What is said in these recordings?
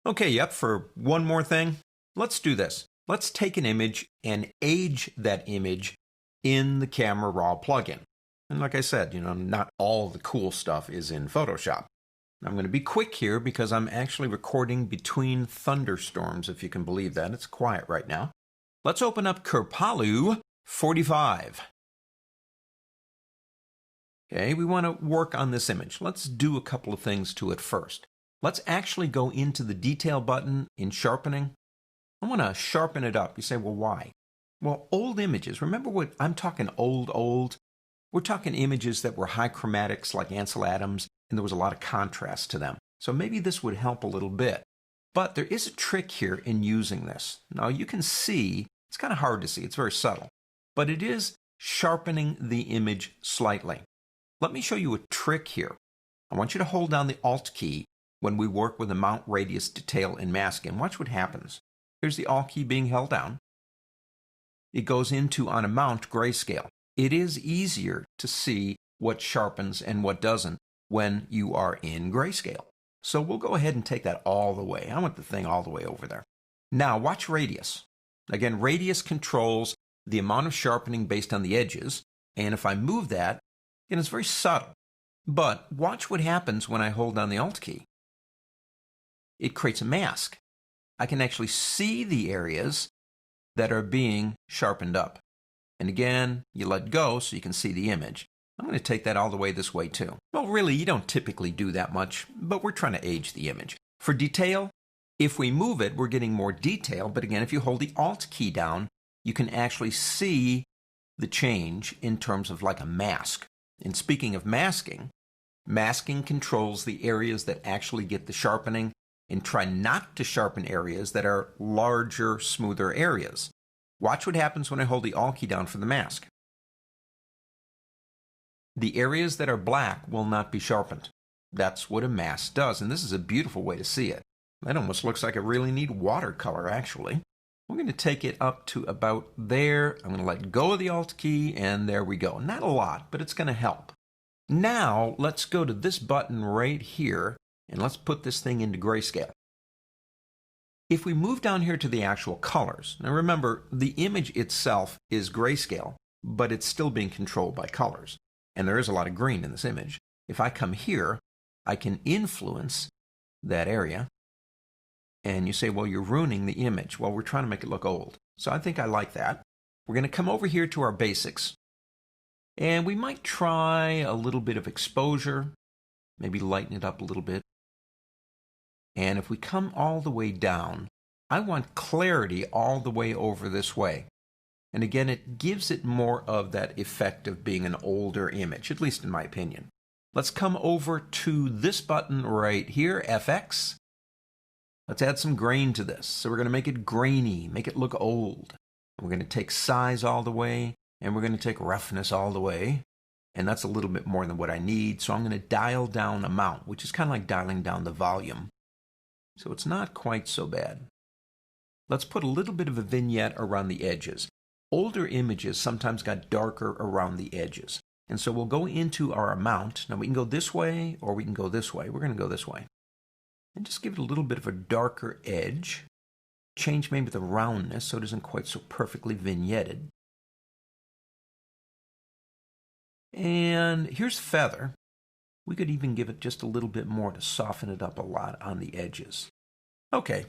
Okay, yep, for one more thing, let's do this. Let's take an image and age that image in the Camera Raw plugin. And like I said, not all the cool stuff is in Photoshop. I'm going to be quick here because I'm actually recording between thunderstorms, if you can believe that. It's quiet right now. Let's open up Kripalu 45. Okay, we want to work on this image. Let's do a couple of things to it first. Let's actually go into the Detail button in Sharpening. I want to sharpen it up. You say, well, why? Well, old images, remember what I'm talking old? We're talking images that were high chromatics like Ansel Adams, and there was a lot of contrast to them. So maybe this would help a little bit. But there is a trick here in using this. Now you can see, it's kind of hard to see, it's very subtle, but it is sharpening the image slightly. Let me show you a trick here. I want you to hold down the Alt key when we work with the Mount Radius Detail in Masking. Watch what happens. Here's the Alt key being held down. It goes into on a Mount Grayscale. It is easier to see what sharpens and what doesn't when you are in grayscale. So we'll go ahead and take that all the way. I want the thing all the way over there. Now watch radius. Again, radius controls the amount of sharpening based on the edges. And if I move that, it's very subtle. But watch what happens when I hold down the Alt key. It creates a mask. I can actually see the areas that are being sharpened up. And again, you let go so you can see the image. I'm going to take that all the way this way too. Well, really, you don't typically do that much, but we're trying to age the image. For detail, if we move it, we're getting more detail. But again, if you hold the Alt key down, you can actually see the change in terms of like a mask. And speaking of masking, masking controls the areas that actually get the sharpening and try not to sharpen areas that are larger, smoother areas. Watch what happens when I hold the Alt key down for the mask. The areas that are black will not be sharpened. That's what a mask does, and this is a beautiful way to see it. That almost looks like a really neat watercolor, actually. We're going to take it up to about there. I'm going to let go of the Alt key, and there we go. Not a lot, but it's going to help. Now, let's go to this button right here, and let's put this thing into grayscale. If we move down here to the actual colors, now remember, the image itself is grayscale, but it's still being controlled by colors. And there is a lot of green in this image. If I come here, I can influence that area. And you say, well, you're ruining the image. Well, we're trying to make it look old. So I think I like that. We're going to come over here to our basics. And we might try a little bit of exposure, maybe lighten it up a little bit. And if we come all the way down, I want clarity all the way over this way. And again, it gives it more of that effect of being an older image, at least in my opinion. Let's come over to this button right here, FX. Let's add some grain to this. So we're going to make it grainy, make it look old. We're going to take size all the way, and we're going to take roughness all the way. And that's a little bit more than what I need. So I'm going to dial down amount, which is kind of like dialing down the volume. So it's not quite so bad. Let's put a little bit of a vignette around the edges. Older images sometimes got darker around the edges. And so we'll go into our amount. Now we can go this way or we can go this way. We're going to go this way. And just give it a little bit of a darker edge. Change maybe the roundness so it isn't quite so perfectly vignetted. And here's feather. We could even give it just a little bit more to soften it up a lot on the edges. Okay,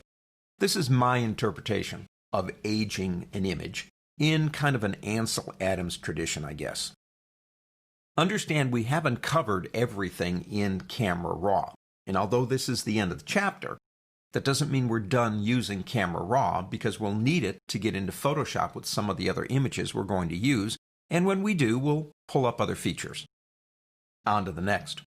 this is my interpretation of aging an image in kind of an Ansel Adams tradition, I guess. Understand we haven't covered everything in Camera Raw. And although this is the end of the chapter, that doesn't mean we're done using Camera Raw because we'll need it to get into Photoshop with some of the other images we're going to use. And when we do, we'll pull up other features. On to the next.